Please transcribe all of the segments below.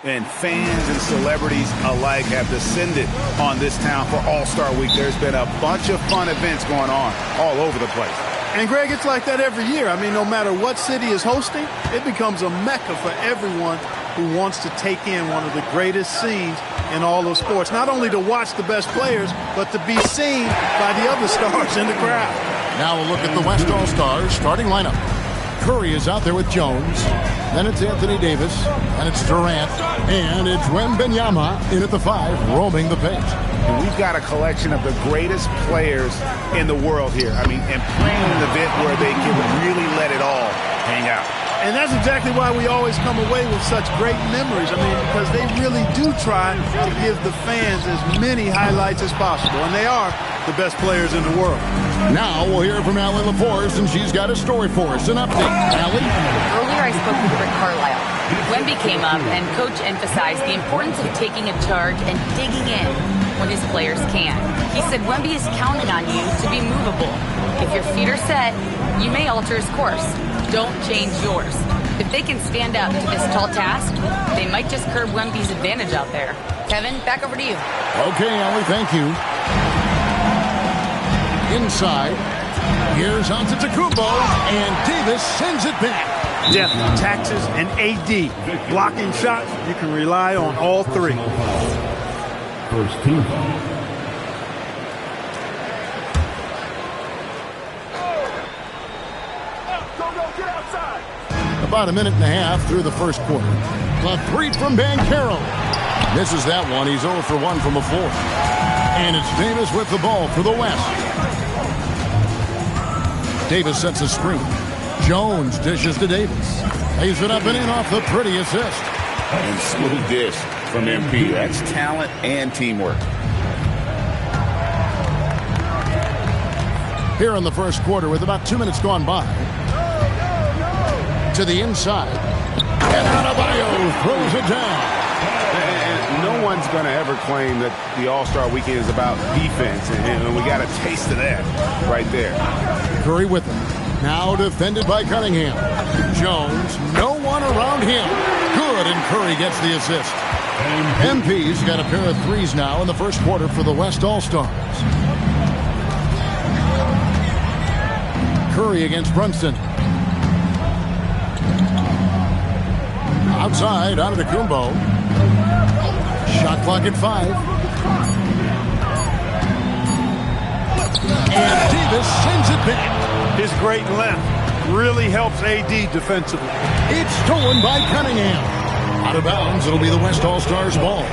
And fans and celebrities alike have descended on this town for All-Star Week. There's been a bunch of fun events going on all over the place. And, Greg, it's like that every year. I mean, no matter what city is hosting, it becomes a mecca for everyone who wants to take in one of the greatest scenes in all of sports. Not only to watch the best players, but to be seen by the other stars in the crowd. Now we'll look at the West All-Stars starting lineup. Curry is out there with Jones. Then it's Anthony Davis. And it's Durant. And it's Wembanyama in at the 5, roaming the paint. And we've got a collection of the greatest players in the world here. I mean, and playing an event where they can really let it all hang out. And that's exactly why we always come away with such great memories. I mean, because they really do try to give the fans as many highlights as possible. And they are the best players in the world. Now we'll hear from Allie LaForce, and she's got a story for us. An update. Allie? Earlier I spoke with Rick Carlisle. Wemby came up, and Coach emphasized the importance of taking a charge and digging in when his players can. He said Wemby is counting on you to be movable. If your feet are set, you may alter his course. Don't change yours. If they can stand up to this tall task, they might just curb Wemby's advantage out there. Kevin, back over to you. Okay, Allie, thank you. Inside, here's Antetokounmpo, and Davis sends it back. Depth, taxes, and AD. Blocking shots, you can rely on all three. First team. About a minute and a half through the first quarter. A 3 from Banchero. Misses that one. He's 0 for 1 from the floor. And it's Davis with the ball for the West. Davis sets a screen. Jones dishes to Davis. Lays it up and in off the pretty assist. And smooth dish from MP. That's talent and teamwork. Here in the first quarter with about 2 minutes gone by. To the inside. And Adebayo throws it down. And no one's going to ever claim that the All-Star Weekend is about defense. And we got a taste of that right there. Curry with him. Now defended by Cunningham. Jones, no one around him. Good, and Curry gets the assist. MP's got a pair of threes now in the first quarter for the West All-Stars. Curry against Brunson. Outside, Antetokounmpo. Shot clock at 5. And Davis sends it back. His great length really helps AD defensively. It's stolen by Cunningham. Out of bounds, it'll be the West All-Stars ball.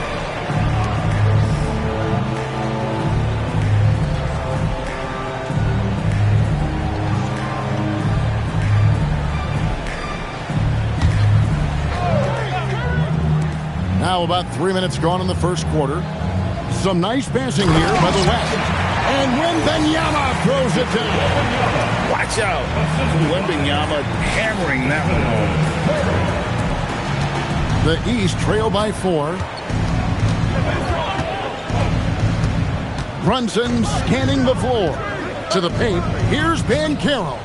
Now about 3 minutes gone in the first quarter. Some nice passing here by the West. And Wembanyama throws it down. Watch out. Wembanyama hammering that one home. The East trail by 4. Brunson scanning the floor. To the paint, here's Banchero.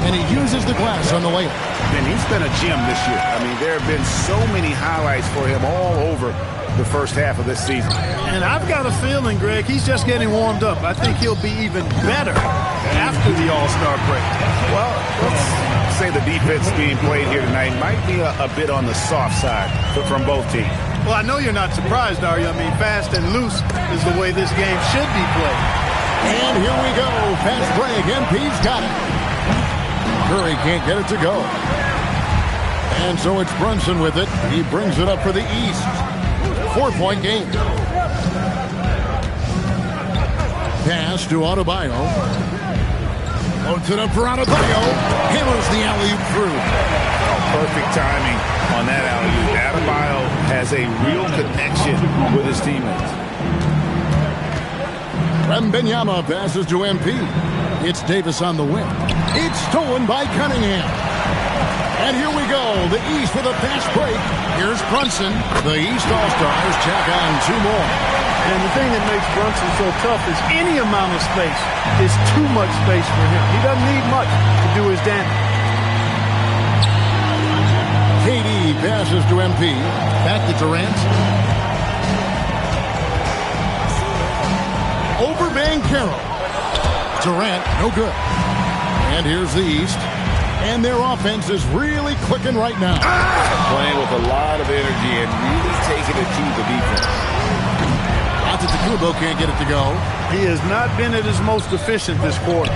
And he uses the glass on the layup. And he's been a gem this year. I mean, there have been so many highlights for him all over the first half of this season. And I've got a feeling, Greg, he's just getting warmed up. I think he'll be even better after the All-Star break. Well, let's say the defense being played here tonight might be a bit on the soft side from both teams. Well, I know you're not surprised, are you? I mean, fast and loose is the way this game should be played. And here we go. Fast break. MP's got it. Curry can't get it to go. And so it's Brunson with it. He brings it up for the East. 4-point game. Pass to Adebayo. Loads it up for Adebayo. Hammers the alley-oop through. Perfect timing on that alley-oop. Adebayo has a real connection with his teammates. Wembanyama passes to MP. It's Davis on the wing. It's stolen by Cunningham. And here we go. The East with a fast break. Here's Brunson. The East All-Stars tack on 2 more. And the thing that makes Brunson so tough is any amount of space is too much space for him. He doesn't need much to do his damage. KD He passes to MP. Back to Durant. Over Banchero. Durant, no good. And here's the East. And their offense is really clicking right now. Playing with a lot of energy and really taking it to the defense. Antetokounmpo can't get it to go. He has not been at his most efficient this quarter.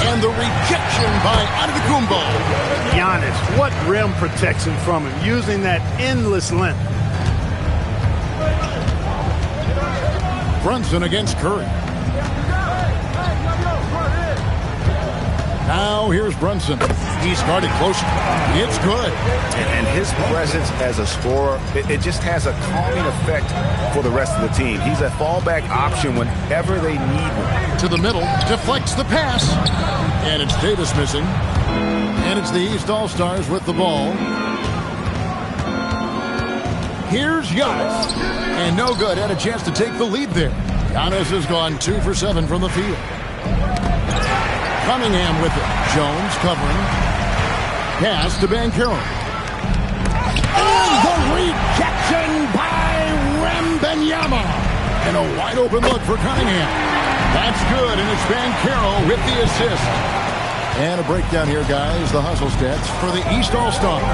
And the rejection by Antetokounmpo. Giannis, what rim protection from him, using that endless length. Brunson against Curry. Now here's Brunson. He's guarded close. It's good. And his presence as a scorer, it just has a calming effect for the rest of the team. He's a fallback option whenever they need one. To the middle, deflects the pass. And it's Davis missing. And it's the East All-Stars with the ball. Here's Giannis. And no good. Had a chance to take the lead there. Giannis has gone 2 for 7 from the field. Cunningham with it. Jones covering. Pass to Banchero. And the rejection by Wembanyama. And a wide open look for Cunningham. That's good, and it's Banchero with the assist. And a breakdown here, guys. The hustle stats for the East All-Stars.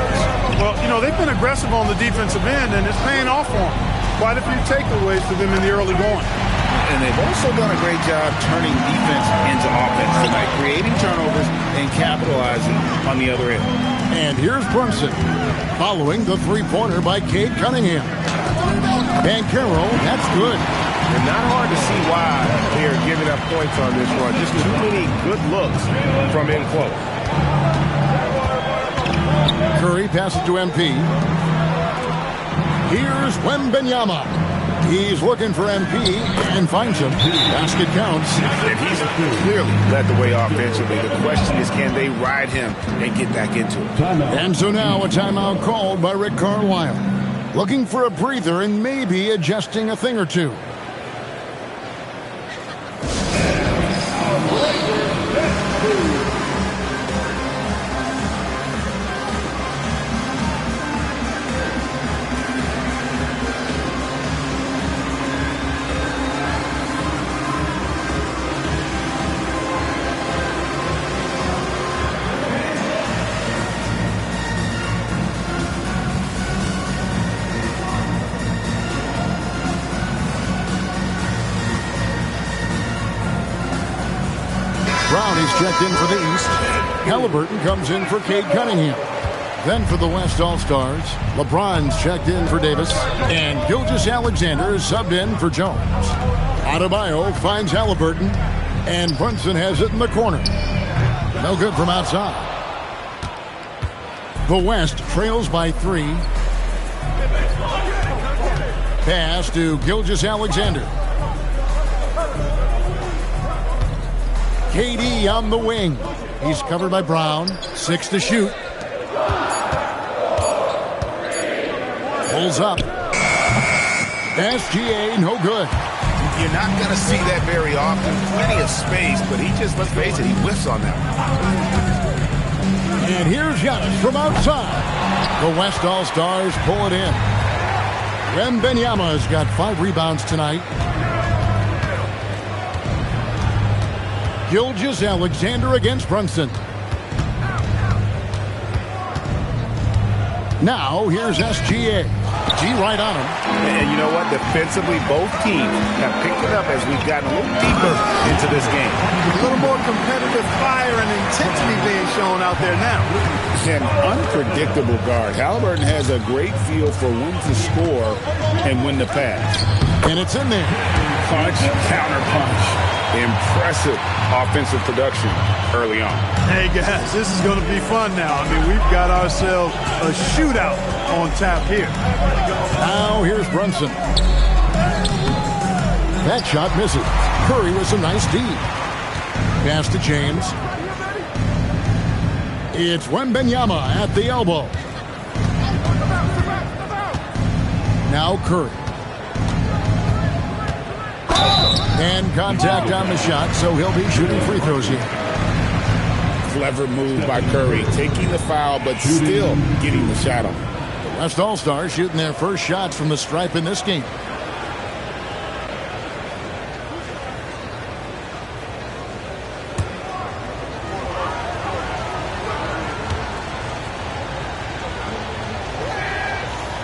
Well, you know, they've been aggressive on the defensive end, and it's paying off for them. Quite a few takeaways for them in the early going. And they've also done a great job turning defense into offense tonight, creating turnovers and capitalizing on the other end. And here's Brunson, following the three-pointer by Cade Cunningham. Banchero, that's good. And not hard to see why they are giving up points on this run. Just too many good looks from in close. Curry passes to MP. Here's Wembanyama. He's looking for MP and finds him. Basket counts. And he's clearly led the way offensively. The question is, can they ride him and get back into it? And so now a timeout called by Rick Carlisle. Looking for a breather and maybe adjusting a thing or two. Brown is checked in for the East. Halliburton comes in for Cade Cunningham. Then for the West All-Stars, LeBron's checked in for Davis. And Gilgeous-Alexander is subbed in for Jones. Adebayo finds Halliburton. And Brunson has it in the corner. No good from outside. The West trails by 3. Pass to Gilgeous-Alexander. KD on the wing. He's covered by Brown. 6 to shoot. Pulls up. SGA, no good. You're not going to see that very often. Plenty of space, but he just, let's face it, he whiffs on that. And here's Giannis from outside. The West All-Stars pull it in. Wembanyama's got 5 rebounds tonight. Gilgeous-Alexander against Brunson. Now, here's SGA. G right on him. And you know what? Defensively, both teams have picked it up as we've gotten a little deeper into this game. A little more competitive fire and intensity being shown out there now. An unpredictable guard. Halliburton has a great feel for when to score and when to pass. And it's in there. Punch, counter punch. Impressive offensive production early on. Hey, guys, this is going to be fun now. I mean, we've got ourselves a shootout on tap here. Now, here's Brunson. That shot misses. Curry with some nice D. Pass to James. It's Wembanyama at the elbow. Now Curry. And contact on the shot, so he'll be shooting free throws here. clever move by Curry, taking the foul but still getting the shot on. The West All-Stars shooting their first shots from the stripe in this game.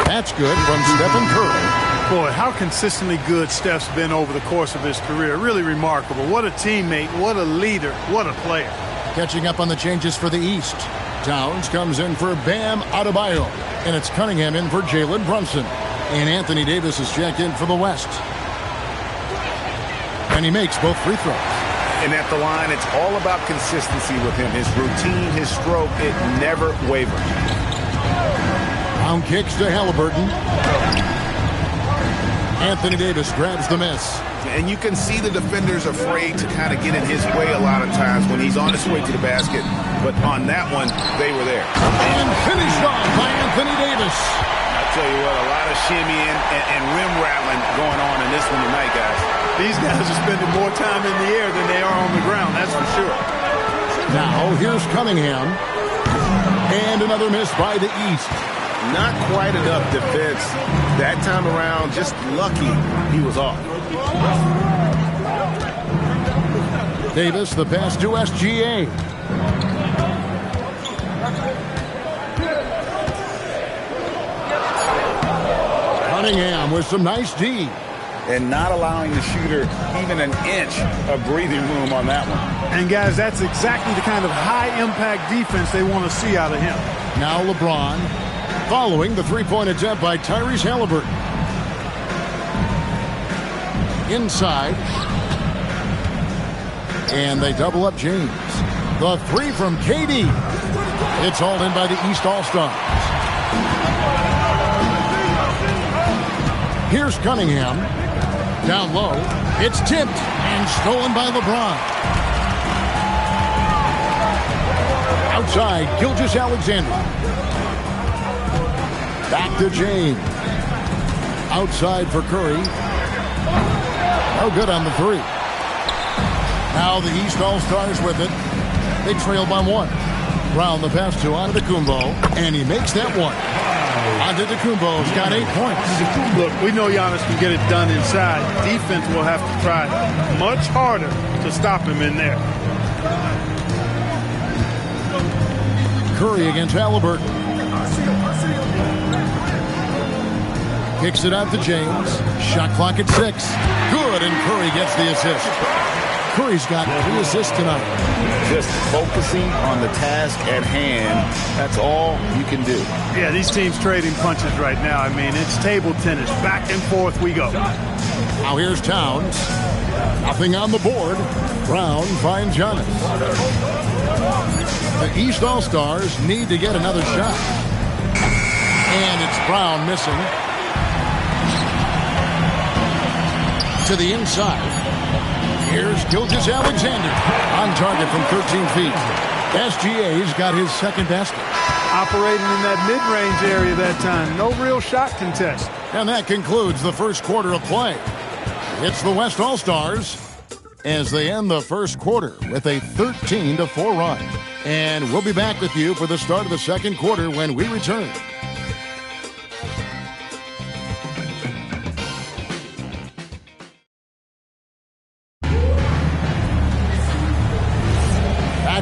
That's good from Stephen Curry. Boy, how consistently good Steph's been over the course of his career. Really remarkable. What a teammate, what a leader, what a player. Catching up on the changes for the East. Towns comes in for Bam Adebayo. And it's Cunningham in for Jalen Brunson. And Anthony Davis is checked in for the West. And he makes both free throws. And at the line, it's all about consistency with him. His routine, his stroke, it never wavers. Down kicks to Halliburton. Anthony Davis grabs the miss. And you can see the defenders afraid to kind of get in his way a lot of times when he's on his way to the basket. But on that one, they were there. And finished off by Anthony Davis. I tell you what, a lot of shimmying and rim rattling going on in this one tonight, guys. These guys are spending more time in the air than they are on the ground, that's for sure. Now, here's Cunningham. And another miss by the East. Not quite enough defense that time around. Just lucky he was off. Davis, the pass to SGA. Cunningham with some nice D. And not allowing the shooter even an inch of breathing room on that one. And, guys, that's exactly the kind of high-impact defense they want to see out of him. Now LeBron. Following the three-point attempt by Tyrese Halliburton. Inside. And they double up James. The three from KD. It's hauled in by the East All-Stars. Here's Cunningham. Down low. It's tipped and stolen by LeBron. Outside, Gilgeous-Alexander. Back to James. Outside for Curry. No good on the three. Now the East All-Stars with it. They trail by one. Brown the pass to Antetokounmpo, and he makes that one. Antetokounmpo's got 8 points. Look, we know Giannis can get it done inside. Defense will have to try much harder to stop him in there. Curry against Halliburton. Kicks it out to James. Shot clock at 6. Good, and Curry gets the assist. Curry's got 3 assists tonight. Just focusing on the task at hand. That's all you can do. Yeah, these teams trading punches right now. I mean, it's table tennis. Back and forth we go. Now here's Towns. Nothing on the board. Brown finds Giannis. The East All-Stars need to get another shot. And it's Brown missing. To the inside. Here's Gilgeous-Alexander on target from 13 feet. SGA's got his second basket. Operating in that mid-range area that time. No real shot contest. And that concludes the first quarter of play. It's the West All-Stars as they end the first quarter with a 13-4 run. And we'll be back with you for the start of the second quarter when we return.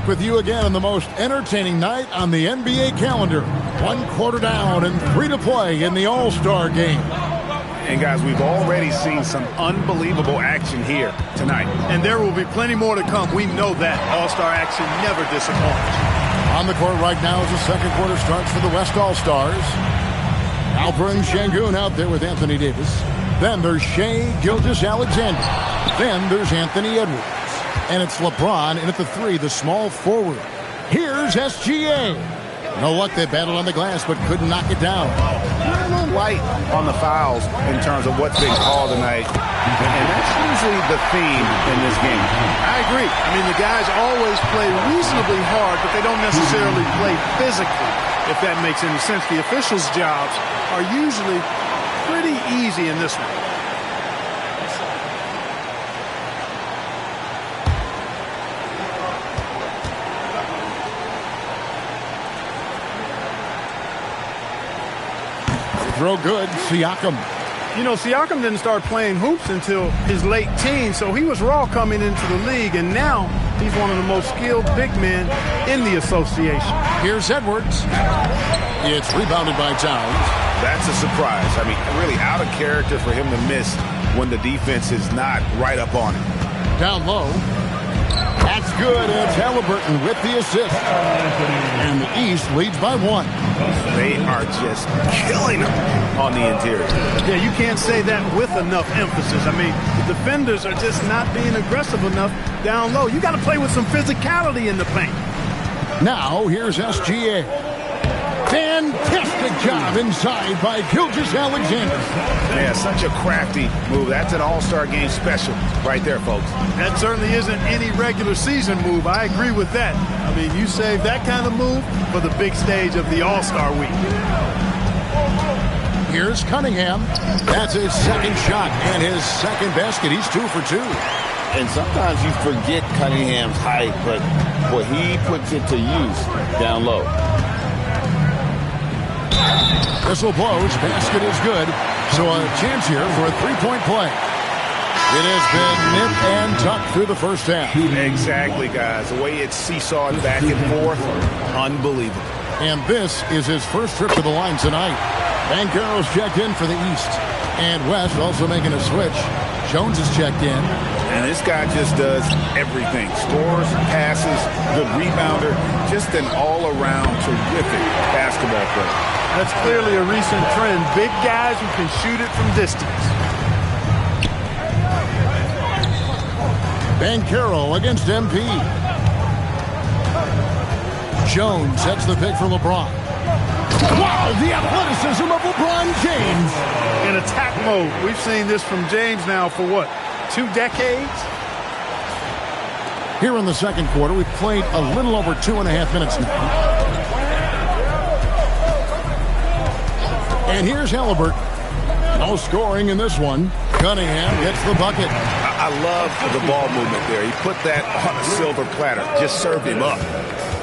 With you again on the most entertaining night on the NBA calendar. 1 quarter down and 3 to play in the All-Star game. And guys, we've already seen some unbelievable action here tonight. And there will be plenty more to come. We know that. All-Star action never disappoints. On the court right now as the second quarter starts for the West All-Stars. Alperen Sengun out there with Anthony Davis. Then there's Shai Gilgeous-Alexander. Then there's Anthony Edwards. And it's LeBron in at the 3, the small forward. Here's SGA. No luck, they battled on the glass but couldn't knock it down. A little light on the fouls in terms of what's being called tonight. And that's usually the theme in this game. I agree. I mean, the guys always play reasonably hard, but they don't necessarily play physically, if that makes any sense. The officials' jobs are usually pretty easy in this one. throw good. Siakam. You know, Siakam didn't start playing hoops until his late teens, so he was raw coming into the league, and now he's one of the most skilled big men in the association. Here's Edwards. It's rebounded by Towns. That's a surprise. I mean, really out of character for him to miss when the defense is not right up on him. Down low. That's good. It's Halliburton with the assist. And the East leads by 1. They are just killing them on the interior. Yeah, you can't say that with enough emphasis. I mean, the defenders are just not being aggressive enough down low. You got to play with some physicality in the paint. Now, here's SGA. Fantastic job inside by Gilgeous-Alexander. Yeah, such a crafty move. That's an all-star game special right there, folks. That certainly isn't any regular season move. I agree with that. I mean, you save that kind of move for the big stage of the All-Star week. Here's Cunningham. That's his second shot and his second basket. He's 2 for 2. And sometimes you forget Cunningham's height, but boy, he puts it to use down low. Whistle blows. Basket is good. So a chance here for a three-point play. It has been nip and tuck through the first half. Exactly, guys. The way it's seesawed back and forth, unbelievable. And this is his first trip to the line tonight. Banchero's checked in for the East. And West also making a switch. Jones is checked in. And this guy just does everything. Scores, passes, good rebounder. Just an all-around terrific basketball player. That's clearly a recent trend. Big guys who can shoot it from distance. Banchero against MP. Jones sets the pick for LeBron. Wow, the athleticism of LeBron James. In attack mode. We've seen this from James now for what, 2 decades? Here in the second quarter, we've played a little over 2.5 minutes now. And here's Halliburton. No scoring in this one. Cunningham gets the bucket. I love the ball movement there. He put that on a silver platter. Just served him up.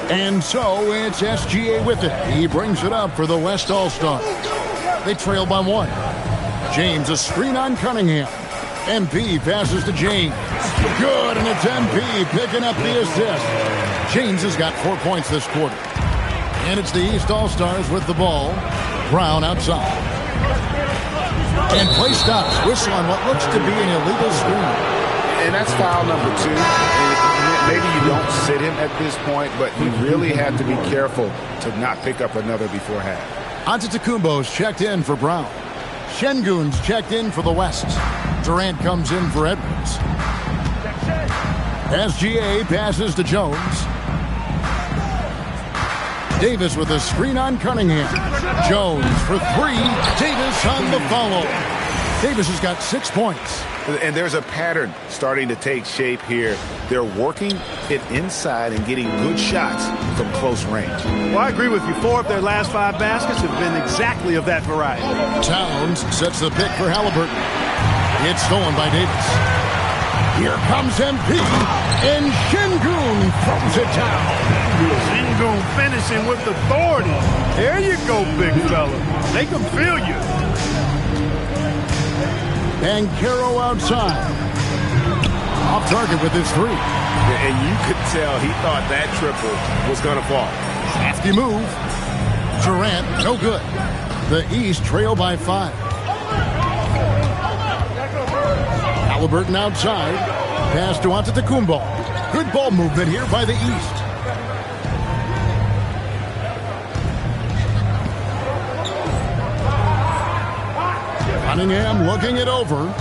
And so it's SGA with it. He brings it up for the West All-Star. They trail by 1. James, a screen on Cunningham. MP passes to James. Good, and it's MP picking up the assist. James has got 4 points this quarter. And it's the East All-Stars with the ball. Brown outside. And play stops. Whistle on what looks to be an illegal screen. And that's foul number 2. And maybe you don't sit him at this point, but you really have to be careful to not pick up another before half. Antetokounmpo's checked in for Brown. Şengün's checked in for the West. Durant comes in for Edwards. SGA passes to Jones. Davis with a screen on Cunningham. Jones for 3. Davis on the follow. Davis has got 6 points. And there's a pattern starting to take shape here. They're working it inside and getting good shots from close range. Well, I agree with you. 4 of their last 5 baskets have been exactly of that variety. Towns sets the pick for Halliburton. It's stolen by Davis. Here comes MP, and Şengün throws it down. Şengün finishing with authority. There you go, big fella. They can feel you. Banchero outside. Off target with his 3. And you could tell he thought that triple was going to fall. Hefty move. Durant, no good. The East trail by 5. Halliburton outside. Pass to Antetokounmpo. Good ball movement here by the East. Cunningham looking it over.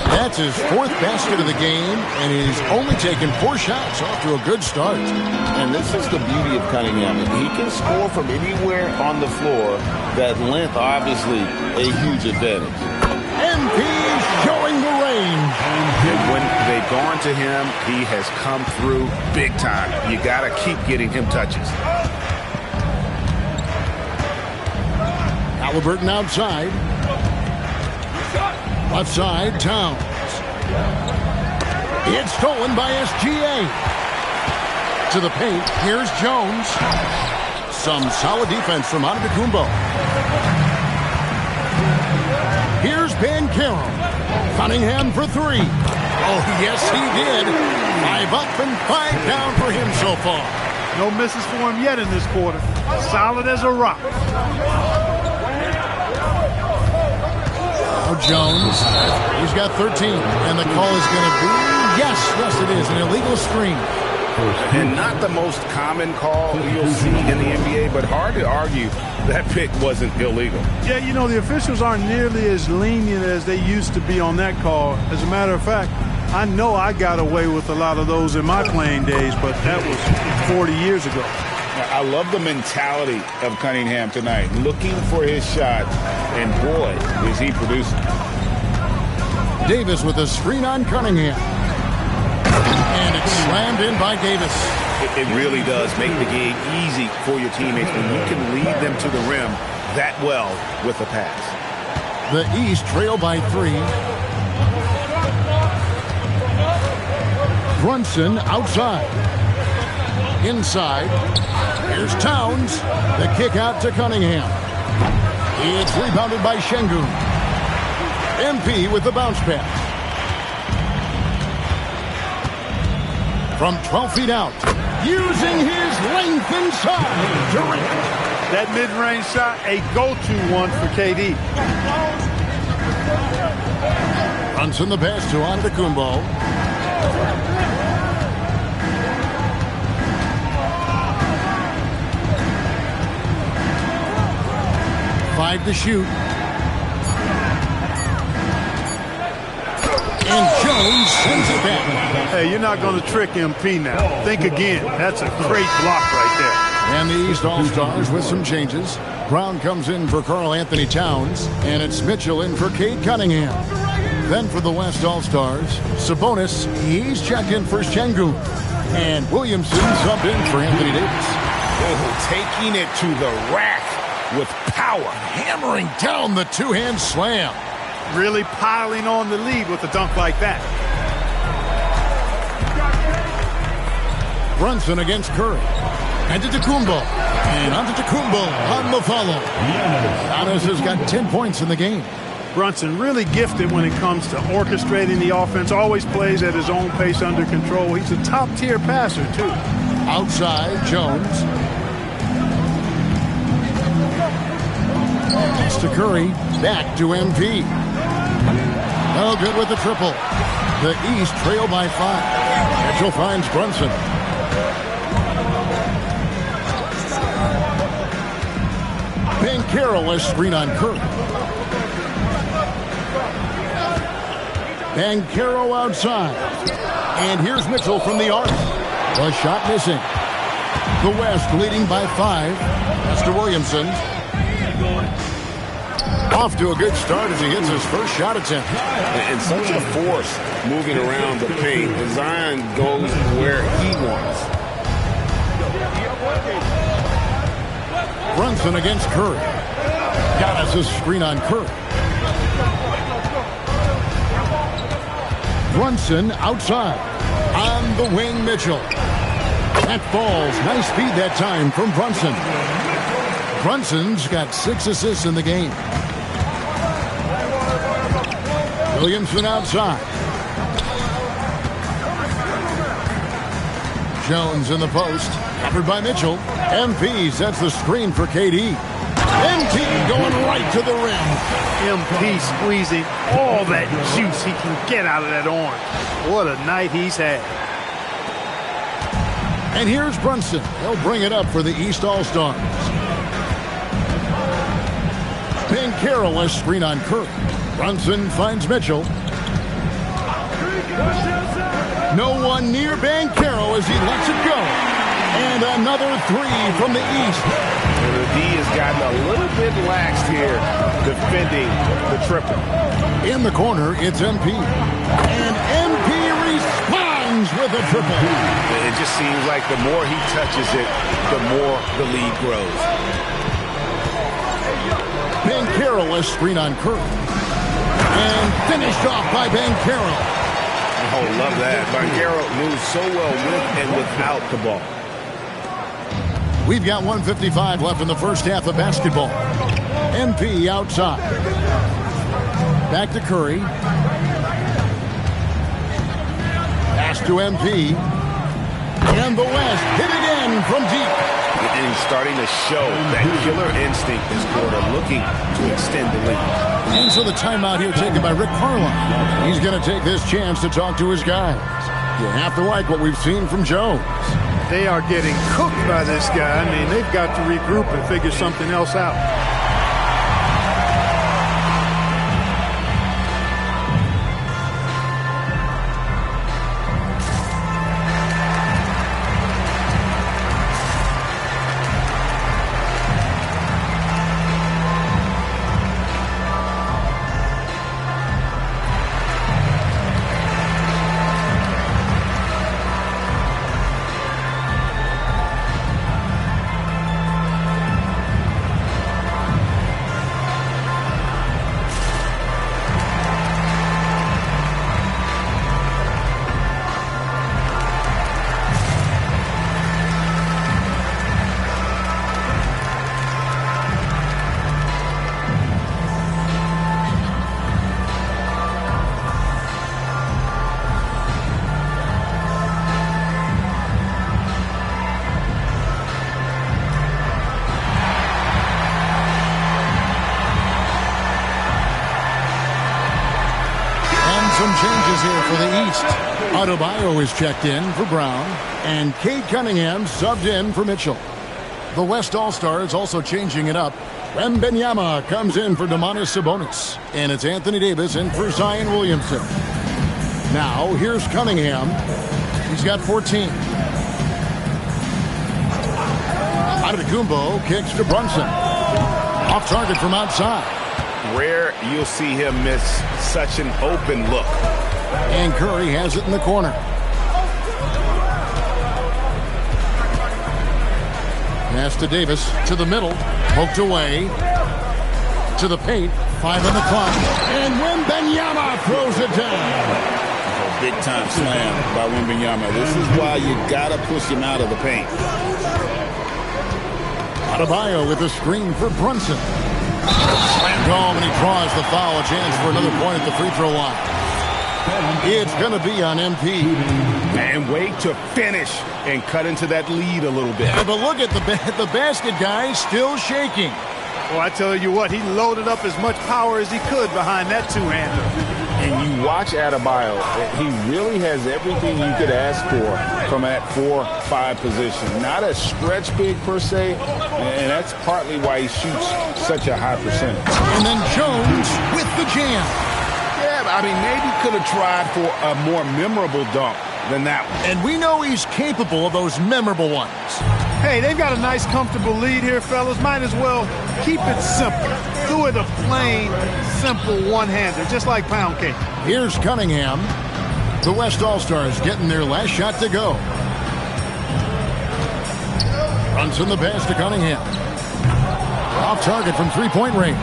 That's his 4th basket of the game, and he's only taken 4 shots. Off to a good start. And this is the beauty of Cunningham. He can score from anywhere on the floor. That length, obviously, a huge advantage. MP showing the range. When they've gone to him, he has come through big time. You got to keep getting him touches. Halliburton outside. Left side, Towns. It's stolen by SGA. To the paint, here's Jones. some solid defense from Antetokounmpo. Here's Banchero. Cunningham for three. Oh, yes, he did. 5 up and 5 down for him so far. No misses for him yet in this quarter. Solid as a rock. Now Jones. He's got 13. And the call is going to be, yes, it is, an illegal screen. And not the most common call you'll see in the NBA, but hard to argue that pick wasn't illegal. Yeah, you know, the officials aren't nearly as lenient as they used to be on that call. As a matter of fact, I know I got away with a lot of those in my playing days, but that was 40 years ago. I love the mentality of Cunningham tonight, looking for his shot, and boy, is he producing. Davis with a screen on Cunningham. And it's slammed in by Davis. It really does make the game easy for your teammates when you can lead them to the rim that well with a pass. The East trail by 3. Brunson outside. Inside. Here's Towns. The kick out to Cunningham. It's rebounded by Şengün. MP with the bounce pass. From 12 feet out, using his length inside. Durant. That mid-range shot, a go-to one for KD. Brunson the pass to Antetokounmpo. Five to shoot. And Jones sends it back. Hey, you're not going to trick MP now. Think again. That's a great block right there. And the East All-Stars with some changes. Brown comes in for Karl-Anthony Towns, and it's Mitchell in for Cade Cunningham. Then for the West All-Stars, Sabonis, he's checked in for Şengün. And Williamson subbed in for Anthony Davis. Oh, taking it to the rack with power. Hammering down the two-hand slam. Really piling on the lead with a dunk like that. Brunson against Curry. Antetokounmpo. And Antetokounmpo on the follow. Giannis has got 10 points in the game. Brunson really gifted when it comes to orchestrating the offense. Always plays at his own pace under control. He's a top-tier passer, too. Outside, Jones. Pass to Curry. Back to MP. Oh, good with the triple. The East trail by 5. Mitchell finds Brunson. Banchero has screen on Curry. Banchero outside. And here's Mitchell from the arc. The shot missing. The West leading by 5. That's to Williamson. Off to a good start as he hits his first shot attempt. And such a force moving around the paint. Zion goes where he wants. Brunson against Curry. Giannis a screen on Curry. Brunson outside. On the wing, Mitchell. That falls. Nice speed that time from Brunson. Brunson's got 6 assists in the game. Williamson outside. Jones in the post. Covered by Mitchell. MP sets the screen for KD. MP going right to the rim. MP squeezing all that juice he can get out of that orange. What a night he's had. And here's Brunson. He'll bring it up for the East All-Stars. Banchero has screen on Curry. Brunson finds Mitchell. No one near Banchero as he lets it go. And another 3 from the East. The D has gotten a little bit lax here defending the triple. In the corner, it's MP. And MP responds with a triple. It just seems like the more he touches it, the more the lead grows. Banchero has screen on Curry. And finished off by Banchero. Oh, love that. Banchero moves so well with and without the ball. We've got 1:55 left in the first half of basketball. MP outside. Back to Curry. Pass to MP. And the West hit again from deep. And he's starting to show that killer instinct this quarter, looking to extend the lead. And so the timeout here taken by Rick Carlisle. He's going to take this chance to talk to his guys. You have to like what we've seen from Jones. They are getting cooked by this guy. I mean, they've got to regroup and figure something else out. Some changes here for the East. Adebayo is checked in for Brown, and Cade Cunningham subbed in for Mitchell. The West All-Stars also changing it up. Wembanyama comes in for Domantas Sabonis, and it's Anthony Davis in for Zion Williamson. Now, here's Cunningham. He's got 14. Antetokounmpo kicks to Brunson. Off target from outside. Rare you'll see him miss such an open look. And Curry has it in the corner. Pass to Davis, to the middle, poked away, to the paint, 5 on the clock, and Wembanyama throws it down. Big time slam by Wembanyama. This is why you gotta push him out of the paint. Adebayo with a screen for Brunson. Slammed home, and he draws the foul. A chance for another point at the free throw line. It's going to be on MP. And wait to finish and cut into that lead a little bit. Yeah, but look at the basket guy still shaking. Well, I tell you what, he loaded up as much power as he could behind that two-hander. And you watch Adebayo, he really has everything you could ask for from that 4-5 position. Not a stretch big per se, and that's partly why he shoots such a high percentage. And then Jones with the jam. Yeah, I mean, maybe could have tried for a more memorable dunk than that one. And we know he's capable of those memorable ones. Hey, they've got a nice, comfortable lead here, fellas. Might as well keep it simple. Do it a plain, simple one-hander, just like pound cake. Here's Cunningham. The West All-Stars getting their last shot to go. Runs in the pass to Cunningham. Off target from three-point range.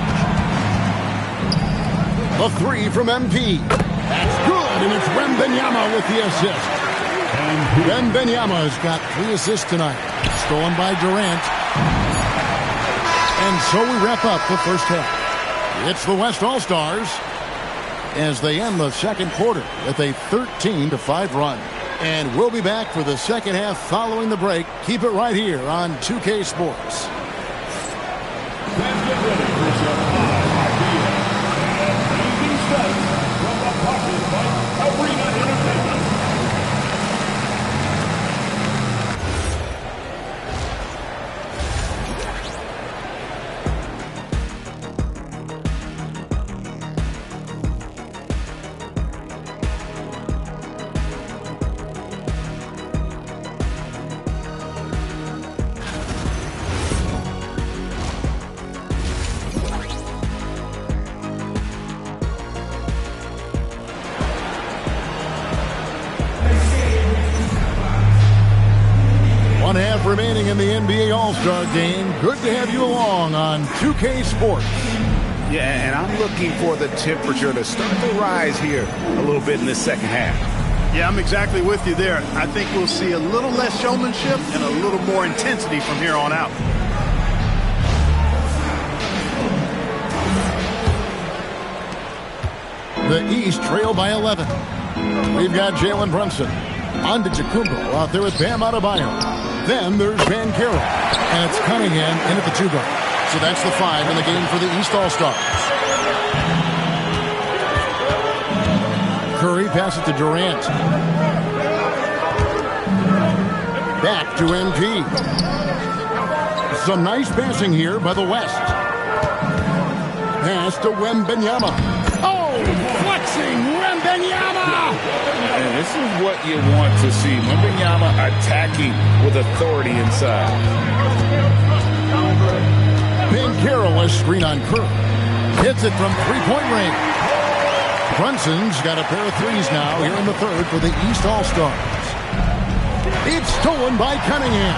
The three from MP. That's good, and it's Wembanyama with the assist. Wembanyama has got 3 assists tonight. Stolen by Durant. And so we wrap up the first half. It's the West All-Stars as they end the second quarter with a 13-5 run. And we'll be back for the second half following the break. Keep it right here on 2K Sports. Remaining in the NBA All-Star Game. Good to have you along on 2K Sports. Yeah, and I'm looking for the temperature to start to rise here a little bit in the second half. Yeah, I'm exactly with you there. I think we'll see a little less showmanship and a little more intensity from here on out. The East trail by 11. We've got Jalen Brunson. Antetokounmpo out there with Bam Adebayo. Then there's Banchero. And it's Cunningham in at the 2 guard. So that's the 5 in the game for the East All-Stars. Curry passes to Durant. Back to MP. Some nice passing here by the West. Pass to Wembanyama. Oh, flexing Wembanyama! And this is what you want to see. Wembanyama attacking with authority inside. Banchero a screen on Curry. Hits it from three-point range. Brunson's got a pair of threes now here in the third for the East All-Stars. It's stolen by Cunningham.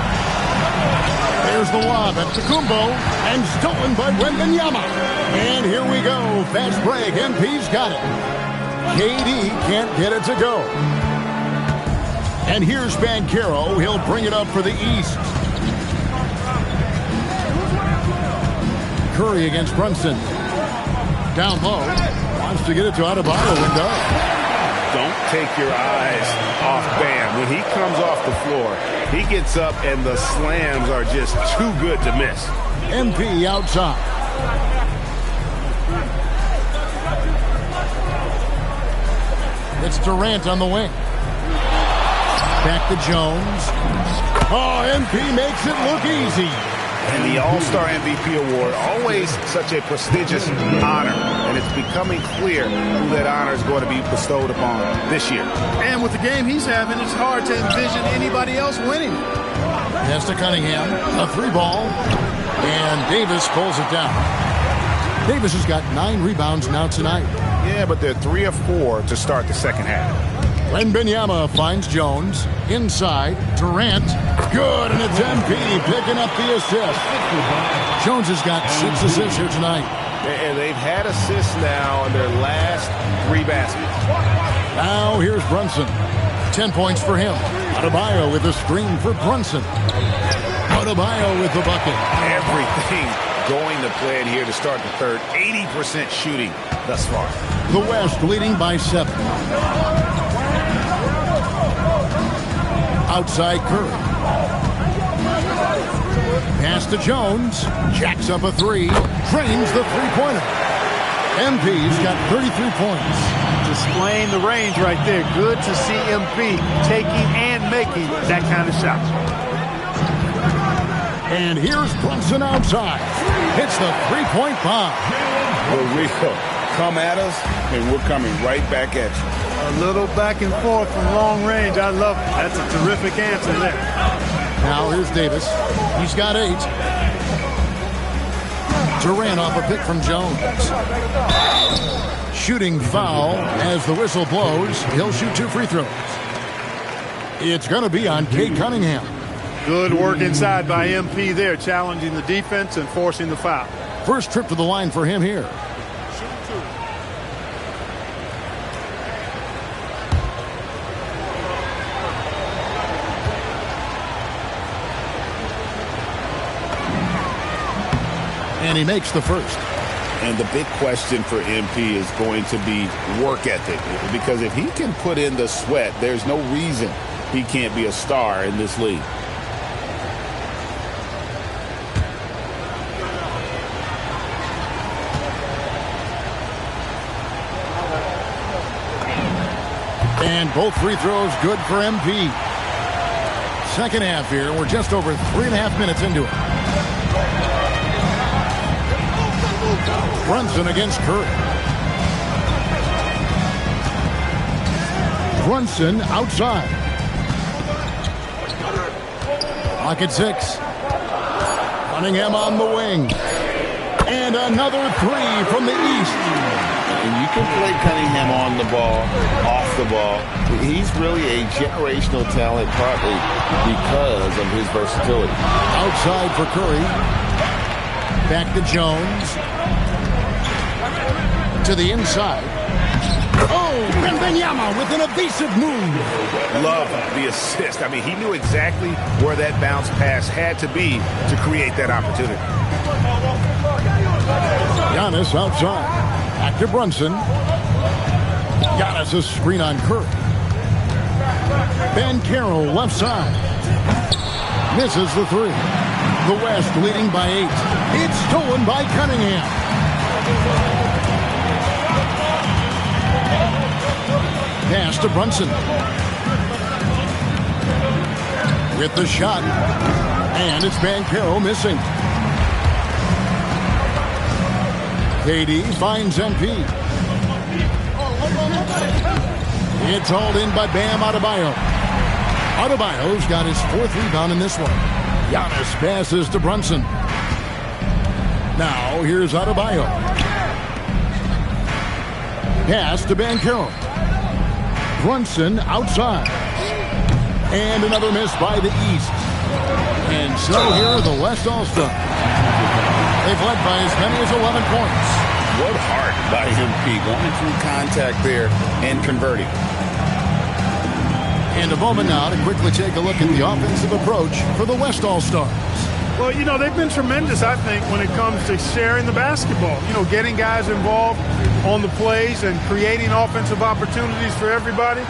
There's the lob at Antetokounmpo and stolen by Wembanyama. And here we go. Fast break. MP's got it. KD can't get it to go. And here's Banchero. He'll bring it up for the East. Curry against Brunson. Down low. Wants to get it to Adebayo and does. Don't take your eyes off Bam. When he comes off the floor, he gets up and the slams are just too good to miss. MP outside. It's Durant on the wing. Back to Jones. Oh, MP makes it look easy. And the All-Star MVP award, always such a prestigious honor. And it's becoming clear who that honor is going to be bestowed upon this year. And with the game he's having, it's hard to envision anybody else winning. Pass to Cunningham. A 3-ball. And Davis pulls it down. Davis has got 9 rebounds now tonight. Yeah, but they're 3 of 4 to start the second half. Wembanyama finds Jones. Inside, Durant. Good, and it's MP picking up the assist. Jones has got 6 assists here tonight. And they've had assists now in their last 3 baskets. Now here's Brunson. 10 points for him. Adebayo with a screen for Brunson. Adebayo with the bucket. Everything going to plan here to start the third. 80% shooting thus far. The West leading by 7. Outside Curry. Pass to Jones. Jacks up a 3. Drains the 3-pointer. MP's got 33 points. Displaying the range right there. Good to see MP taking and making that kind of shot. And here's Brunson outside. Hits the 3-point bomb. Will come at us, and we're coming right back at you. A little back and forth from long range. I love it. That's a terrific answer there. Now here's Davis. He's got 8. Durant off a pick from Jones. Shooting foul as the whistle blows. He'll shoot 2 free throws. It's going to be on Cade Cunningham. Good work inside by MP there, challenging the defense and forcing the foul. First trip to the line for him here. And he makes the first. And the big question for MP is going to be work ethic. Because if he can put in the sweat, there's no reason he can't be a star in this league. And both free throws good for MP. Second half here. We're just over 3.5 minutes into it. Brunson against Curry. Brunson outside. Pocket 6. Cunningham on the wing. And another 3 from the East. And you can play Cunningham on the ball, off the ball. He's really a generational talent partly because of his versatility. Outside for Curry. Back to Jones. To the inside. Oh, Wembanyama with an evasive move. Love the assist. I mean, he knew exactly where that bounce pass had to be to create that opportunity. Giannis outside. Back to Brunson. Giannis a screen on Curry. Banchero left side. Misses the three. The West leading by 8. It's stolen by Cunningham. Pass to Brunson. With the shot. And it's Banchero missing. KD finds MP. It's hauled in by Bam Adebayo. Adebayo's got his 4th rebound in this one. Giannis passes to Brunson. Now here's Adebayo. Pass to Banchero. Brunson outside. And another miss by the East. And so here are the West All-Stars. They've led by as many as 11 points. What heart by MP going through contact there and converting. And a moment now to quickly take a look at the offensive approach for the West All-Stars. Well, you know, they've been tremendous, I think, when it comes to sharing the basketball. You know, getting guys involved on the plays and creating offensive opportunities for everybody.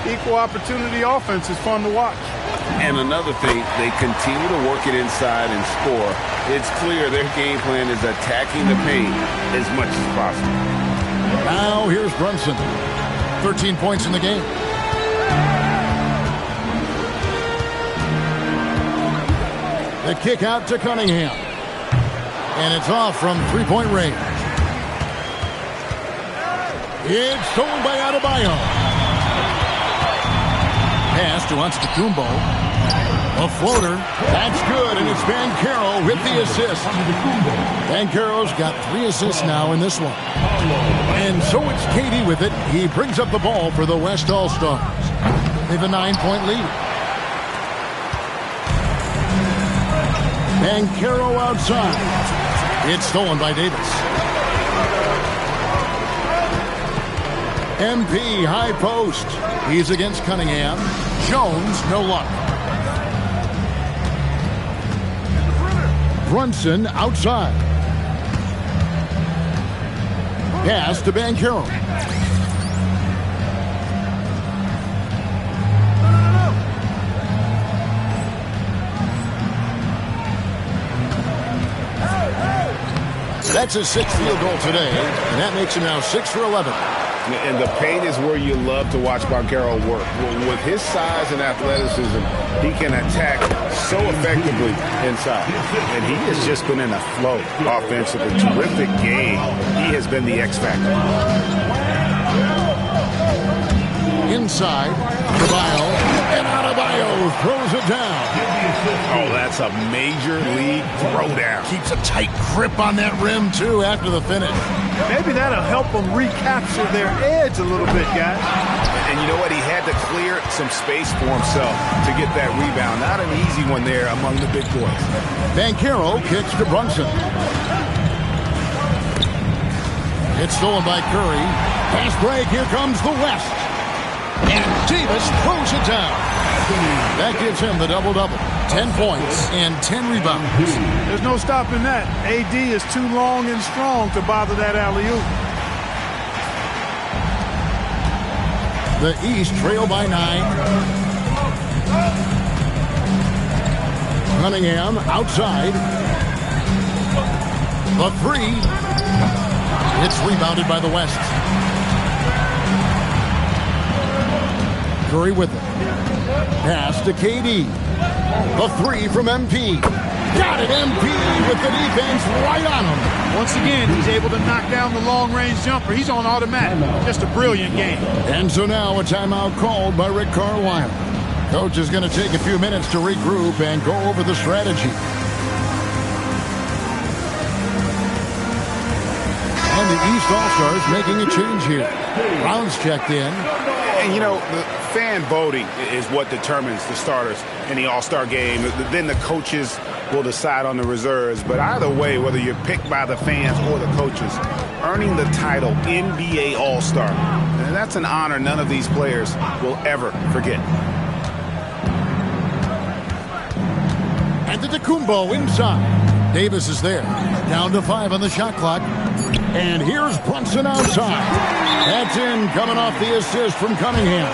Equal opportunity offense is fun to watch. And another thing, they continue to work it inside and score. It's clear their game plan is attacking the paint as much as possible. Now here's Brunson. 13 points in the game. The kick out to Cunningham. And it's off from three-point range. It's stolen by Adebayo. Pass to Antetokounmpo. A floater. That's good, and it's Banchero with the assist. Banchero's got 3 assists now in this one. And so it's KD with it. He brings up the ball for the West All-Stars. They have a 9-point lead. Banchero outside. It's stolen by Davis. MP high post. He's against Cunningham. Jones, no luck. Brunson outside. Pass to Banchero. That's his 6th field goal today, and that makes him now 6 for 11. And the paint is where you love to watch Banchero work. With his size and athleticism, he can attack so effectively inside. And he has just been in a flow offensively. Terrific game. He has been the X factor. Inside, Adebayo, and Adebayo throws it down. Oh, that's a major league throwdown. Keeps a tight grip on that rim, too, after the finish. Maybe that'll help them recapture their edge a little bit, guys. And you know what? He had to clear some space for himself to get that rebound. Not an easy one there among the big boys. Banchero kicks to Brunson. It's stolen by Curry. Pass break. Here comes the West. And Davis throws it down. That gives him the double-double. 10 points and 10 rebounds. There's no stopping that. AD is too long and strong to bother that alley-oop. The East trail by 9. Cunningham outside. The 3. It's rebounded by the West. Curry with it. Pass to KD. The 3 from MP. Got it, MP with the defense right on him. Once again, he's able to knock down the long-range jumper. He's on automatic. Just a brilliant game. And so now a timeout called by Rick Carlisle. Coach is going to take a few minutes to regroup and go over the strategy. And the East All-Stars making a change here. Brown's checked in. And, you know, the fan voting is what determines the starters in the All-Star game. Then the coaches will decide on the reserves. But either way, whether you're picked by the fans or the coaches, earning the title NBA All-Star. And that's an honor none of these players will ever forget. Antetokounmpo inside. Davis is there. Down to 5 on the shot clock. And here's Brunson outside. That's in, coming off the assist from Cunningham.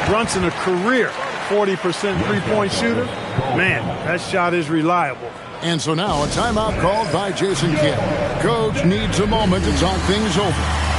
Brunson, a career 40% three-point shooter. Man, that shot is reliable. And so now a timeout called by Jason Kidd. Coach needs a moment to talk things over.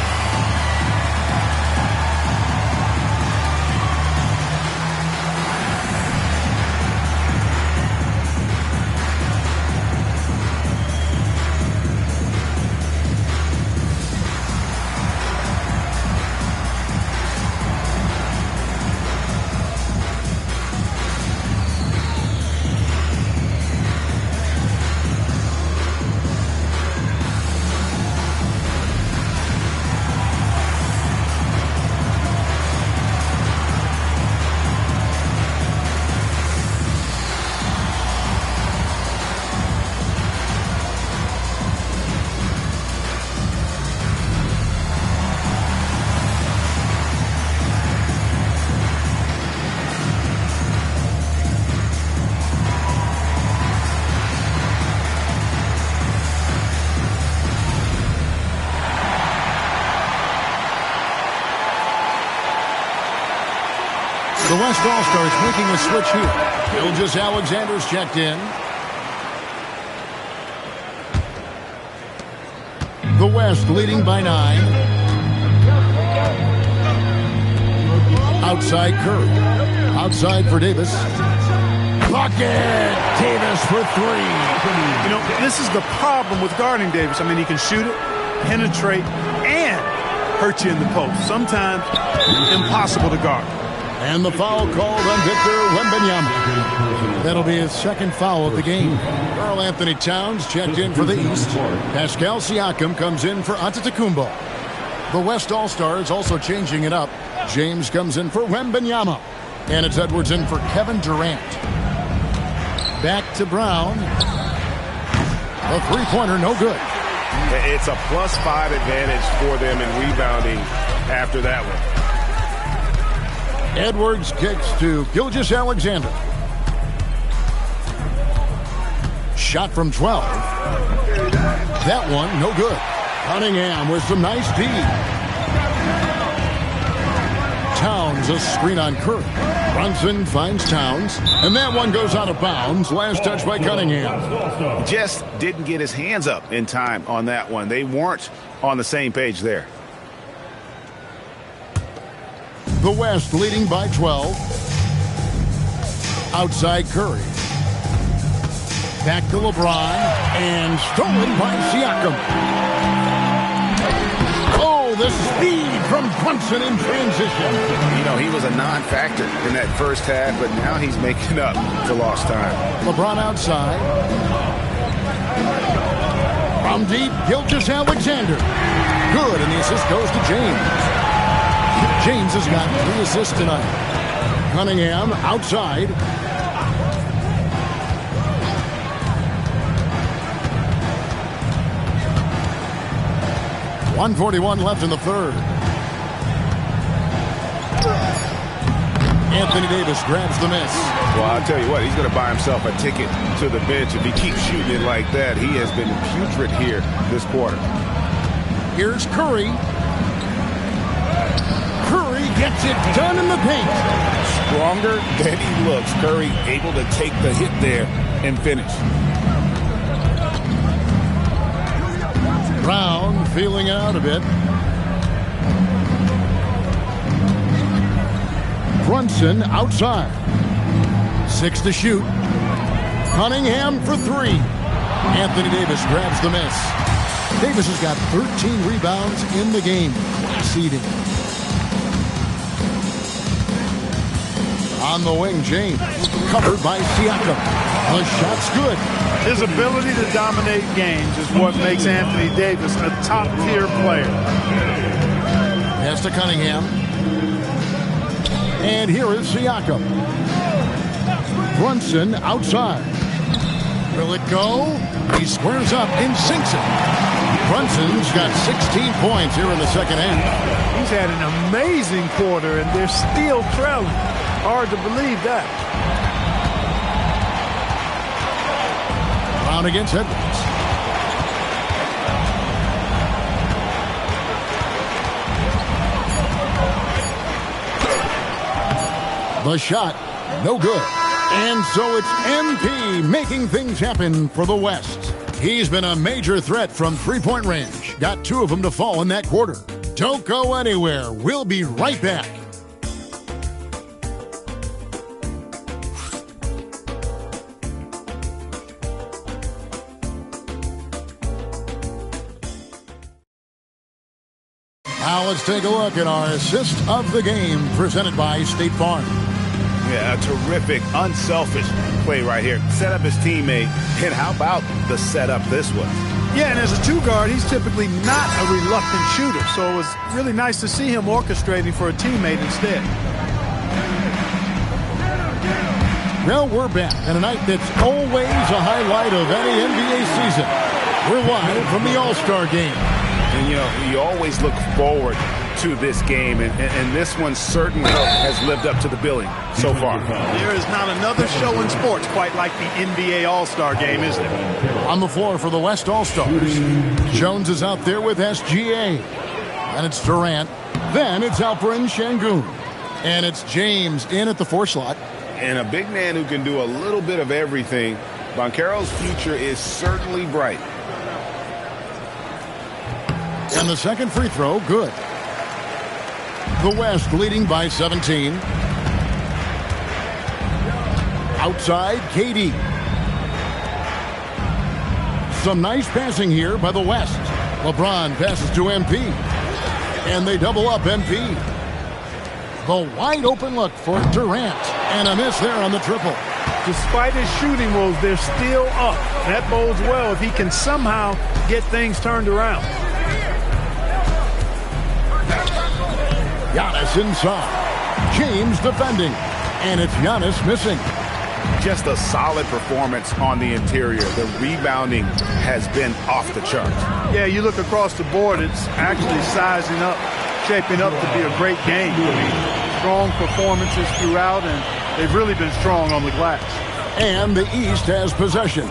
The West All-Stars making a switch here. Gilgeous-Alexander's checked in. The West leading by 9. Outside Curry. Outside for Davis. Bucket! Davis for 3. You know, this is the problem with guarding Davis. I mean, he can shoot it, penetrate, and hurt you in the post. Sometimes impossible to guard. And the foul called on Victor Wembanyama. That'll be his second foul of the game. Karl Anthony Towns checked in for the East. Pascal Siakam comes in for Antetokounmpo. The West All-Stars also changing it up. James comes in for Wembanyama. And it's Edwards in for Kevin Durant. Back to Brown. A three-pointer, no good. It's a +5 advantage for them in rebounding after that one. Edwards kicks to Gilgeous-Alexander. Shot from 12. That one, no good. Cunningham with some nice D. Towns, a screen on Curry. Brunson finds Towns. And that one goes out of bounds. Last touch by Cunningham. Just didn't get his hands up in time on that one. They weren't on the same page there. The West leading by 12. Outside Curry. Back to LeBron. And stolen by Siakam. Oh, the speed from Brunson in transition. You know, he was a non-factor in that first half, but now he's making up for lost time. LeBron outside. From deep, Gilgeous-Alexander. Good, and the assist goes to James. James has got 3 assists tonight. Cunningham outside. .141 left in the third. Anthony Davis grabs the miss. Well, I'll tell you what, he's going to buy himself a ticket to the bench if he keeps shooting it like that. He has been putrid here this quarter. Here's Curry. Curry gets it done in the paint. Stronger than he looks. Curry able to take the hit there and finish. Brown feeling out a bit. Brunson outside. 6 to shoot. Cunningham for 3. Anthony Davis grabs the miss. Davis has got 13 rebounds in the game. Seeding. On the wing, James. Covered by Siakam. The shot's good. His ability to dominate games is what makes Anthony Davis a top-tier player. Pass to Cunningham. And here is Siakam. Brunson outside. Will it go? He squares up and sinks it. Brunson's got 16 points here in the second half. He's had an amazing quarter, and they're still trailing. Hard to believe that. Brown against Edwards. The shot, no good. And so it's MP making things happen for the West. He's been a major threat from three-point range. Got 2 of them to fall in that quarter. Don't go anywhere. We'll be right back. Now let's take a look at our assist of the game presented by State Farm. Yeah, a terrific, unselfish play right here. Set up his teammate, and how about the setup this was? Yeah, and as a two-guard, he's typically not a reluctant shooter, so it was really nice to see him orchestrating for a teammate instead. Well, we're back on a night that's always a highlight of any NBA season. We're live from the All-Star Game. And, you know, you always look forward to this game, and this one certainly has lived up to the billing so far. There is not another show in sports quite like the NBA All-Star Game, is there? On the floor for the West All-Stars, Jones is out there with SGA. And it's Durant. Then it's Alperen Şengün. And it's James in at the 4 slot. And a big man who can do a little bit of everything. Banchero's future is certainly bright. And the second free throw, good. The West leading by 17. Outside, KD. Some nice passing here by the West. LeBron passes to MP. And they double up MP. The wide open look for Durant. And a miss there on the triple. Despite his shooting woes, they're still up. That bodes well if he can somehow get things turned around. Giannis inside. James defending. And it's Giannis missing. Just a solid performance on the interior. The rebounding has been off the charts. Yeah, you look across the board, it's actually sizing up, shaping up to be a great game. I mean, strong performances throughout, and they've really been strong on the glass. And the East has possession.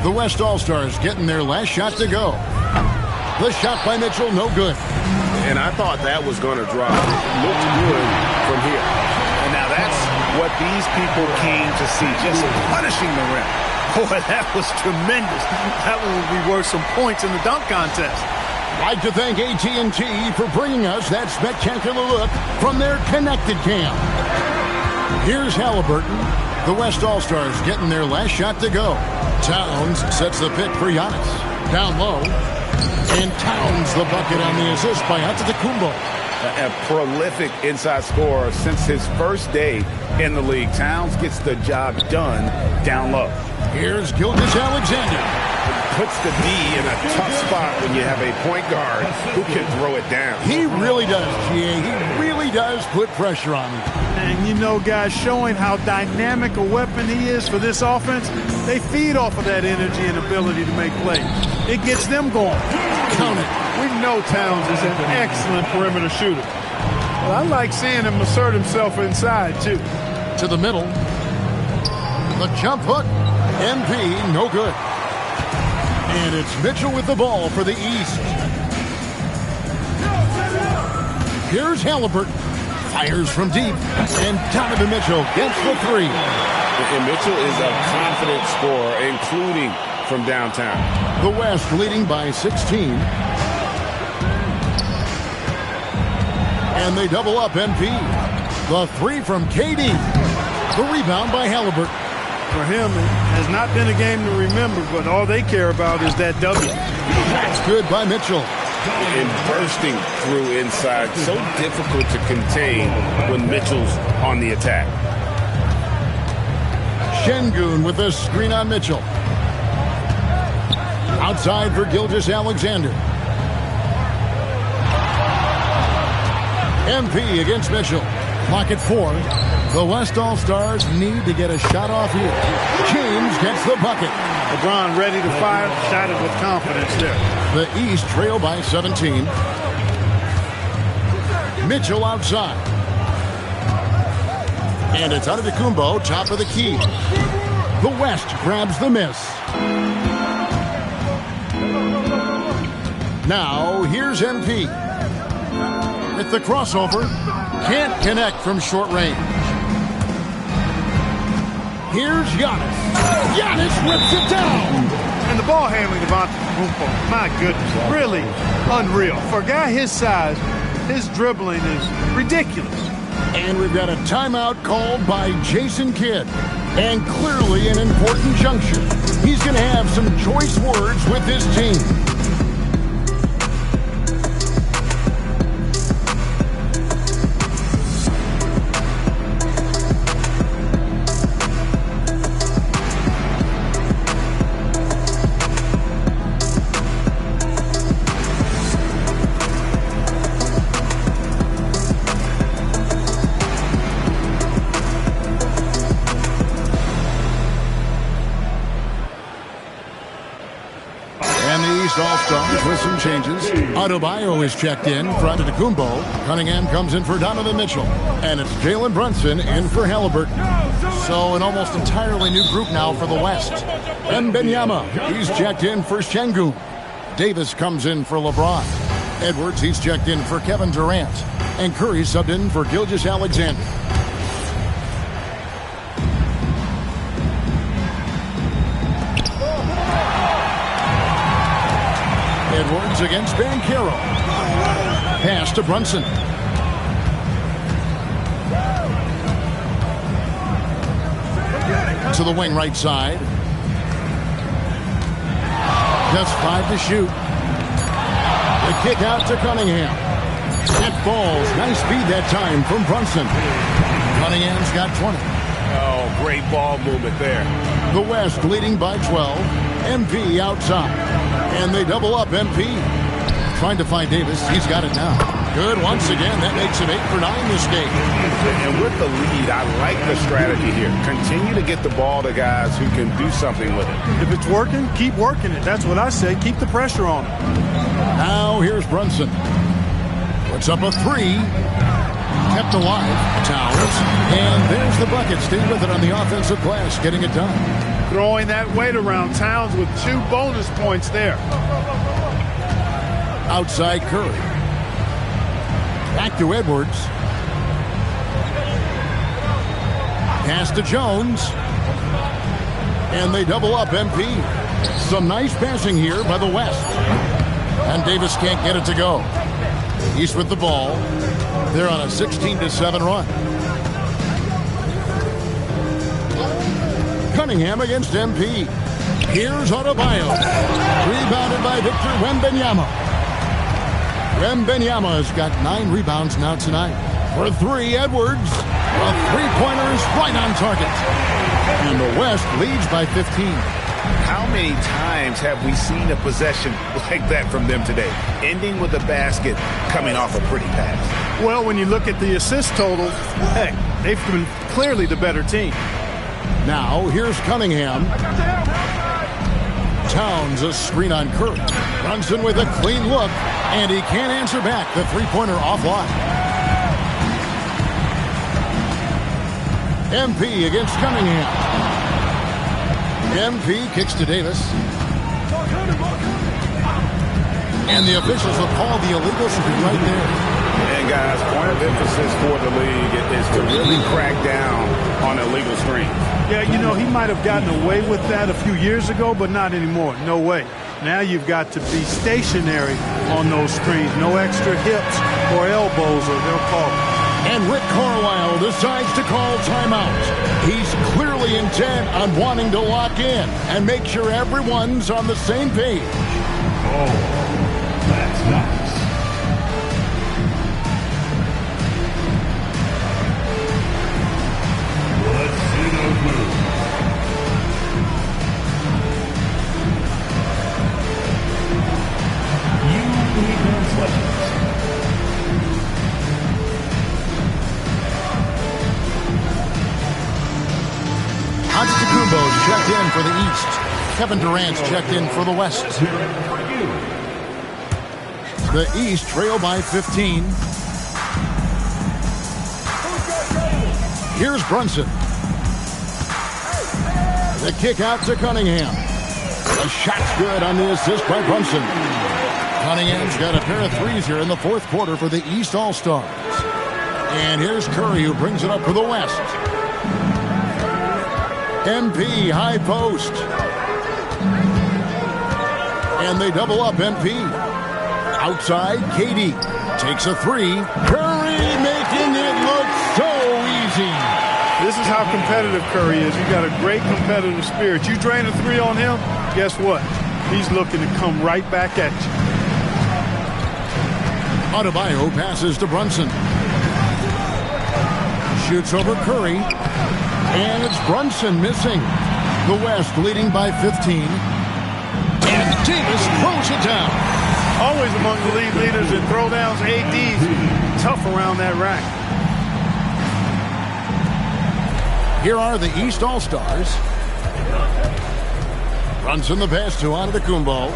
The West All-Stars getting their last shot to go. The shot by Mitchell, no good. And I thought that was going to drop. It looked good from here. And now that's what these people came to see, just punishing the rim. Boy, that was tremendous. That one would be worth some points in the dunk contest. Like to thank AT&T for bringing us that spectacular look from their connected cam. Here's Halliburton. The West All-Stars getting their last shot to go. Towns sets the pick for Giannis. Down low. And Towns the bucket on the assist by Antetokounmpo. A prolific inside scorer since his first day in the league. Towns gets the job done down low. Here's Gilgeous-Alexander. Puts the D in a tough spot when you have a point guard who can throw it down. He really does, GA. He really does put pressure on him. And you know, guys, showing how dynamic a weapon he is for this offense, they feed off of that energy and ability to make plays. It gets them going. Count it. We know Towns is an excellent perimeter shooter. Well, I like seeing him assert himself inside, too. To the middle. The jump hook. MP, no good. And it's Mitchell with the ball for the East. Here's Halliburton. Fires from deep. And Donovan Mitchell gets the 3. And Mitchell is a confident scorer, including from downtown. The West leading by 16. And they double up MP. The 3 from KD. The rebound by Halliburton. For him, it has not been a game to remember, but all they care about is that W. That's good by Mitchell. And bursting through inside. So difficult to contain when Mitchell's on the attack. Şengün with a screen on Mitchell. Outside for Gilgeous-Alexander. MP against Mitchell. Clock at 4. The West All-Stars need to get a shot off here. James gets the bucket. LeBron ready to fire. Shot it with confidence there. The East trail by 17. Mitchell outside. And it's Antetokounmpo, top of the key. The West grabs the miss. Now, here's MP. With the crossover, can't connect from short range. Here's Giannis. Giannis rips it down. And the ball handling of Antetokounmpo, my goodness, really unreal. For a guy his size, his dribbling is ridiculous. And we've got a timeout called by Jason Kidd. And clearly an important juncture. He's going to have some choice words with his team. All-Stars with some changes. Adebayo is checked in for Antetokounmpo. Cunningham comes in for Donovan Mitchell. And it's Jalen Brunson in for Halliburton. So an almost entirely new group now for the West. Wembanyama, he's checked in for Şengün. Davis comes in for LeBron. Edwards, he's checked in for Kevin Durant. And Curry subbed in for Gilgeous-Alexander. Edwards against Banchero. Pass to Brunson. To the wing right side. Just 5 to shoot. The kick out to Cunningham. It falls. Nice speed that time from Brunson. Cunningham's got 20. Oh, great ball movement there. The West leading by 12. MP outside. And they double up MP. Trying to find Davis. He's got it now. Good once again. That makes it 8 for 9 this game. And with the lead, I like the strategy here. Continue to get the ball to guys who can do something with it. If it's working, keep working it. That's what I say. Keep the pressure on it. Now here's Brunson. Puts up a 3. Kept alive. Towers. And there's the bucket. Stay with it on the offensive glass. Getting it done. Throwing that weight around. Towns with 2 bonus points there. Outside Curry. Back to Edwards. Pass to Jones. And they double up MP. Some nice passing here by the West. And Davis can't get it to go. East with the ball. They're on a 16-7 run. Cunningham against MP. Here's Adebayo. Rebounded by Victor Wembanyama. Wembanyama has got 9 rebounds now tonight. For 3, Edwards. A 3-pointer is right on target. And the West leads by 15. How many times have we seen a possession like that from them today? Ending with a basket, coming off a pretty pass. Well, when you look at the assist totals, heck, they've been clearly the better team. Now, here's Cunningham. Towns a screen on Curry. Brunson with a clean look, and he can't answer back. The 3-pointer offline. MP against Cunningham. MP kicks to Davis. And the officials will call the illegal shooting right there. And guys, point of emphasis for the league is to really crack down on illegal screens. Yeah, you know, he might have gotten away with that a few years ago, but not anymore. No way. Now you've got to be stationary on those screens. No extra hips or elbows, or they'll call it. And Rick Carlisle decides to call timeout. He's clearly intent on wanting to lock in and make sure everyone's on the same page. Oh, that's nice. Let's see those moves. You defense legends. Antetokounmpo's checked in for the East. Kevin Durant's checked in for the West. The East trail by 15. Here's Brunson. The kick out to Cunningham. The shot's good on the assist by Brunson. Cunningham's got a pair of threes here in the fourth quarter for the East All-Stars. And here's Curry, who brings it up for the West. MP, high post. And they double up MP. Outside, KD takes a three. Curry making it look so easy. This is how competitive Curry is. You got a great competitive spirit. You drain a three on him, guess what? He's looking to come right back at you. Adebayo passes to Brunson. Shoots over Curry. And it's Brunson missing. The West leading by 15. And Davis throws it down. Always among the league leaders in throwdowns. AD's tough around that rack. Here are the East All-Stars. Brunson the pass to Antetokounmpo.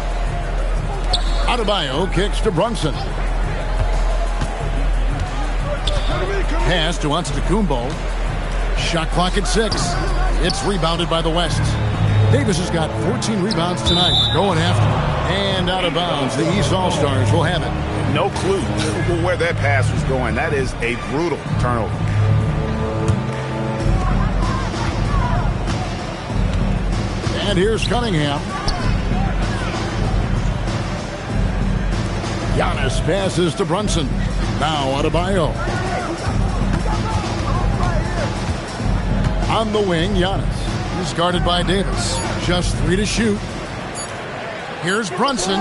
Adebayo kicks to Brunson. Pass to Antetokounmpo. Shot clock at 6. It's rebounded by the West. Davis has got 14 rebounds tonight. Going after. And out of bounds. The East All-Stars will have it. No clue where that pass was going. That is a brutal turnover. And here's Cunningham. Giannis passes to Brunson. Now Adebayo. On the wing, Giannis. He's guarded by Davis. Just 3 to shoot. Here's Brunson.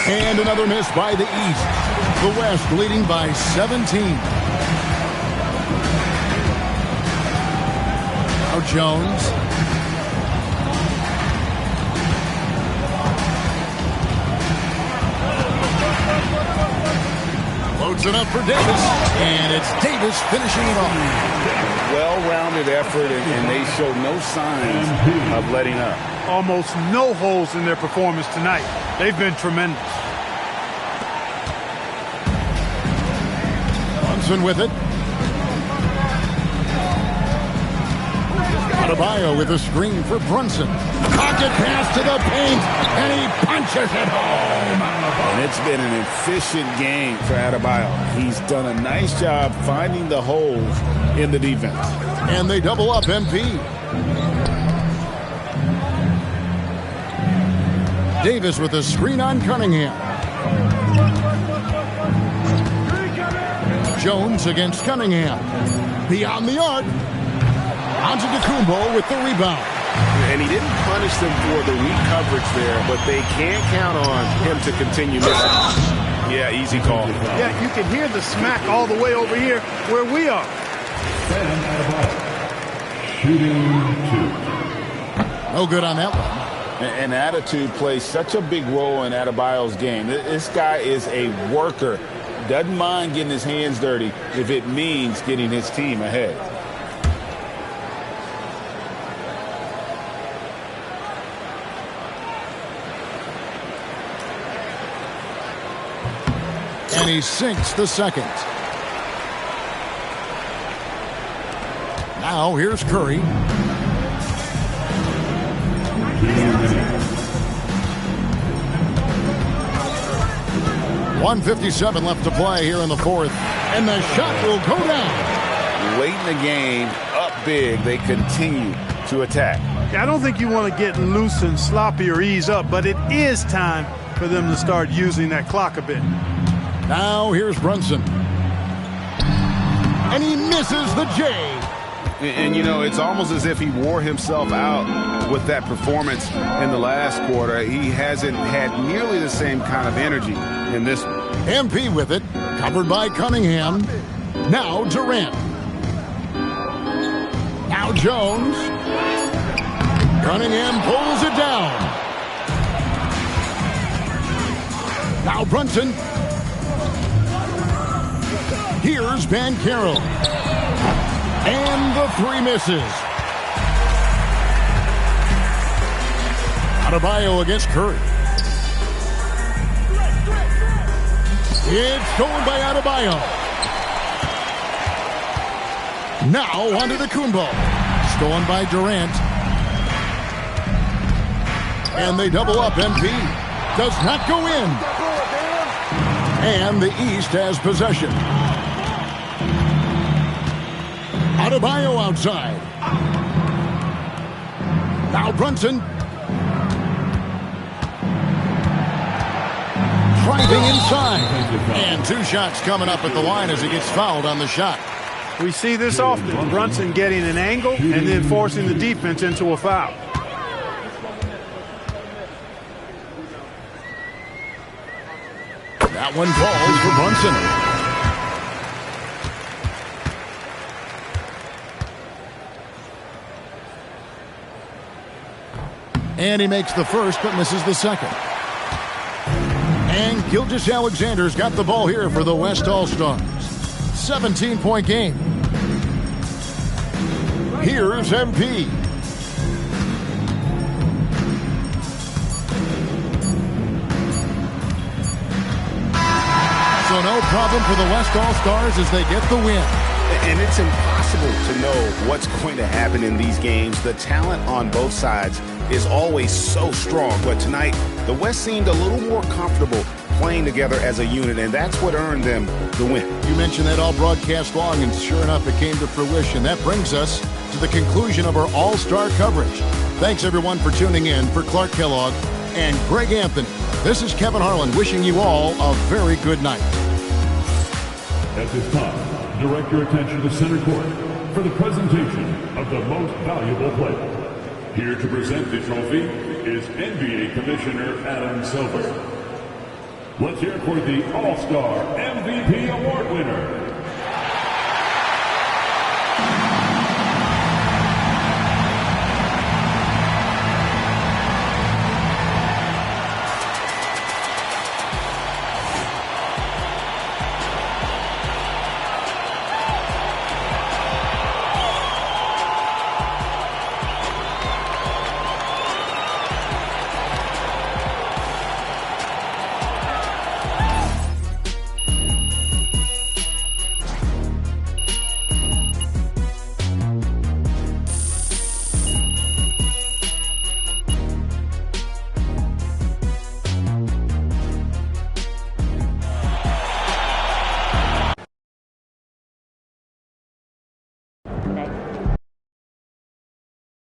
And another miss by the East. The West leading by 17. Now Jones. Loads it up for Davis. And it's Davis finishing it off. Well-rounded effort, and they show no signs of letting up. Almost no holes in their performance tonight. They've been tremendous. Brunson with it. Adebayo with a screen for Brunson. Pocket pass to the paint, and he punches it home. And it's been an efficient game for Adebayo. He's done a nice job finding the holes in the defense. And they double up MP. Davis with a screen on Cunningham. Jones against Cunningham. Beyond the arc. Antetokounmpo with the rebound. And he didn't punish them for the weak coverage there, but they can't count on him to continue missing. Yeah, easy call. Yeah, you can hear the smack all the way over here where we are. Shooting 2. No good on that one. And attitude plays such a big role in Adebayo's game. This guy is a worker. Doesn't mind getting his hands dirty if it means getting his team ahead. And he sinks the second. Now here's Curry. 1:57 left to play here in the fourth. And the shot will go down. Late in the game, up big, they continue to attack. I don't think you want to get loose and sloppy or ease up, but it is time for them to start using that clock a bit. Now here's Brunson. And he misses the J. And, you know, it's almost as if he wore himself out with that performance in the last quarter. He hasn't had nearly the same kind of energy in this one. MP with it, covered by Cunningham. Now Durant. Now Jones. Cunningham pulls it down. Now Brunson. Here's Banchero. And the three misses. Adebayo against Curry. It's stolen by Adebayo. Now onto the Kumbo. Stolen by Durant. And they double up. MP does not go in. And the East has possession. Adebayo outside. Now Brunson. Driving inside. And 2 shots coming up at the line as he gets fouled on the shot. We see this often. Brunson getting an angle and then forcing the defense into a foul. That one falls for Brunson. And he makes the first but misses the second. And Gilgeous-Alexander's got the ball here for the West All-Stars. 17-point game. Here's MP. So no problem for the West All-Stars as they get the win. And it's impossible to know what's going to happen in these games. The talent on both sides is always so strong. But tonight, the West seemed a little more comfortable playing together as a unit, and that's what earned them the win. You mentioned that all broadcast long, and sure enough, it came to fruition. That brings us to the conclusion of our All-Star coverage. Thanks, everyone, for tuning in. For Clark Kellogg and Greg Anthony, this is Kevin Harlan wishing you all a very good night. At this time, direct your attention to center court for the presentation of the most valuable player. Here to present the trophy is NBA Commissioner Adam Silver. Let's hear for the All-Star MVP Award winner,